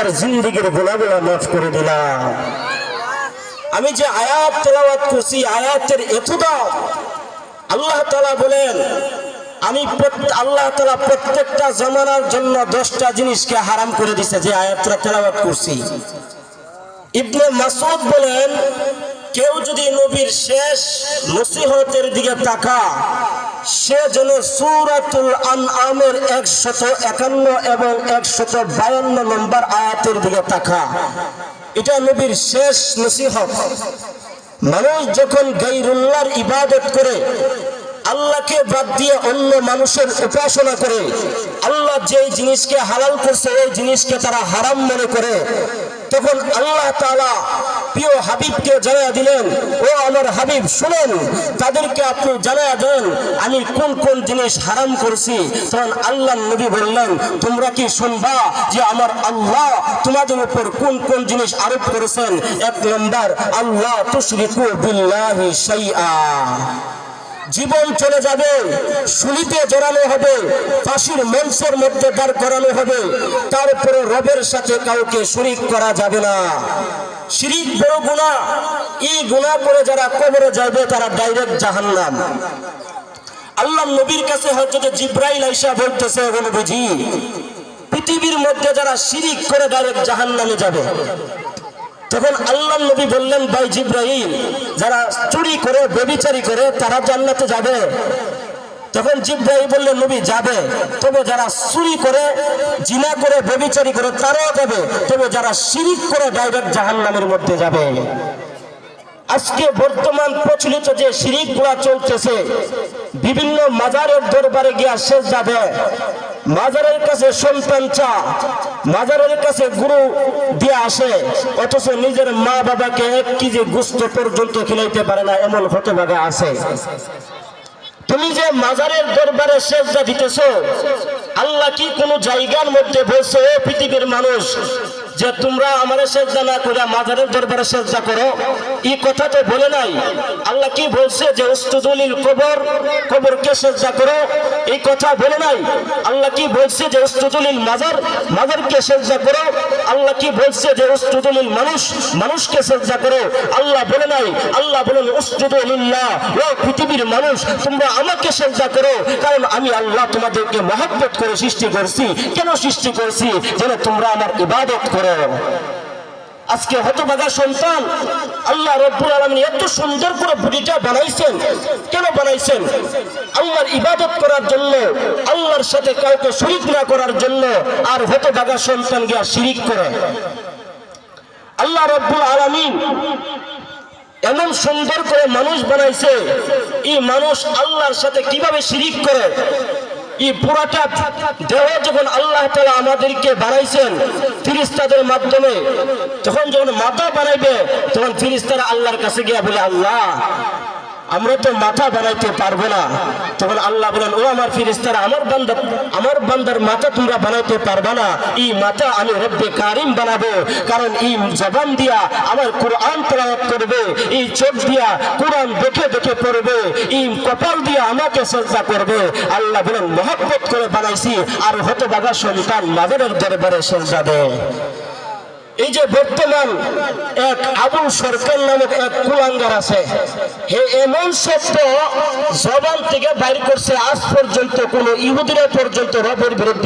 তার জিন্দেগীর গুনাহগুলো মাফ করে দিলাম। আমি যে আয়াত তেলাওয়াত করছি, আয়াতের এত দাম। আল্লাহ তাআলা বলেন, আমি আল্লাহ তাআলা প্রত্যেকটা জামানার জন্য 10টা জিনিসকে হারাম করে দিয়েছে যে আয়াতটা তেলাওয়াত করছি। ইবনে মাসউদ বলেন, কেউ যদি নবীর শেষ নসিহতের দিকে তাকায়, সে যেন সূরাতুল আনআমের 151 এবং 152 নম্বর আয়াতের দিকে তাকায়। এটা নবীর শেষ নসিহত। মানুষ যখন গায়রুল্লাহর ইবাদত করে, আল্লাহকে বাদ দিয়ে অন্য মানুষের উপাসনা করে, আল্লাহ যেই জিনিসকে হালাল করছে এই জিনিসকে তারা হারাম মনে করে, তখন আল্লাহ তাআলা প্রিয় হাবিবকে জানায়া দিলেন, ও আমার হাবিব শুনেন, তাদেরকে আপনি জানায়া দেন আমি কোন কোন জিনিস হারাম করছি। তখন আল্লাহ নবী বললেন, তোমরা কি শুনবা যে আমার আল্লাহ তোমাদের উপর কোন কোন জিনিস আরোপ করেছেন? 1 নম্বর, আল্লাহ তুশরিকু বিল্লাহি শাইআ। জীবন চলে যাবে, শুলিতে জড়ানো হবে, ফাঁসির মঞ্চের মধ্যে দাঁড় করানো হবে, তারপরে রবের সাথে কাউকে শরীক করা যাবে না। শিরিক বড় গুনাহ। এই গুনাহ করে যারা কবরে যাবে তারা ডাইরেক্ট জাহান্নাম। আল্লাহ নবীর কাছে হযরত জিবরাইল আইসা বলতেছে, ও নবীজি, পৃথিবীর মধ্যে যারা শিরিক করে ডাইরেক্ট জাহান্নামে যাবে। তখন আল্লাহ নবী বললেন, ভাই জিবরাইল, যারা চুরি করে ব্যভিচারী করে তারা জান্নাতে যাবে? তখন জিবরাইল বললেন, নবী যাবে, তবে যারা চুরি করে, জিনা করে, ব্যভিচারী করে তারাও যাবে, তবে যারা শিরিক করে ডাইরেক্ট জাহান্নামের মধ্যে যাবে। আজকে বর্তমান প্রচলিত যে শিরিক গুলা চলতেছে, বিভিন্ন মাজারের দরবারে গিয়া সেজদা দেয়, মাজারের কাছে সন্তান চা, মাজারের কাছে গুরু দিয়ে আসে, অথচ নিজের মা বাবাকে 1 কেজি গোশত পর্যন্ত খিলাইতে পারে না, এমন হতভাগা আছে। তুমি যে মাজারের দরবারে সেজদা দিতেছো, আল্লাহ কি কোনো জায়গার মধ্যে বলছে, ও পৃথিবীর মানুষ, যে তোমরা আমারে সেজদা না করে মাজারের দরবারে সেজদা করো? এই কথা তো বলে নাই। আল্লাহ কি বলছে যে উসজুদুলিল কবর, কবরকে সেজদা করো? এই কথা বলে নাই। আল্লাহ কি বলছে যে উসজুদুলিল মাজার, মাজারকে সেজদা করো? আল্লাহ কি বলছে যে উসজুদুলিল মানুষ, মানুষকে সেজদা করো? আল্লাহ বলে নাই। আল্লাহ বলেন, উসজুদু লিল্লাহ, ও পৃথিবীর মানুষ তোমরা আমাকে সেজদা করো, কারণ আমি আল্লাহ তোমাদেরকে মহব্বত করে সৃষ্টি করছি। কেন সৃষ্টি করছি? যেন তোমরা আমার ইবাদত করো। আজকে হতভাগা সন্তান, আল্লাহ রাব্বুল আলামিন এত সুন্দর করে বডিটা বানাইছেন। কেন বানাইছেন? আল্লাহর ইবাদত করার জন্য, আল্লাহর সাথে কাউকে শরীক না করার জন্য। আর হতভাগা সন্তান গিয়া শিরিক করে। আল্লাহ রাব্বুল আলামিন এমন সুন্দর করে মানুষ বানাইছে, এই মানুষ আল্লাহর সাথে কিভাবে শিরিক করে। এই পুরাটা দেহ যখন আল্লাহ তাআলা আমাদেরকে বানাইছেন ফেরেশতাদের মাধ্যমে, যখন মাথা বানাইবে, তখন ফেরেশতারা আল্লাহর কাছে গিয়ে বলে, আল্লাহ আমরা তো মাথা বানাইতে পারবো না। তখন আল্লাহ বলেন, ও আমার ফেরেশতারা, আমার বান্দার মাথা তোমরা বানাইতে পারবে না। এই মাথা আমি রব্বে কারিম বানাবো, কারণ এই জবান দিয়া আমার কোরআন তেলাওয়াত করবে, এই চোখ দিয়া কোরআন দেখে দেখে পড়বে, এই কপাল দিয়া আমাকে সিজদা করবে। আল্লাহ বলেন, মহব্বত করে বানাইছি। আর হতভাগা সন্তান মাজারের দরবারে সিজদা দেয়। এই যে বর্তমান এক আবুল সরকার নামক এক কুলাঙ্গার আছে, হে এমন শব্দ জবান থেকে বাইর করছে, আজ পর্যন্ত কোন ইহুদিরা পর্যন্ত রবের বিরুদ্ধে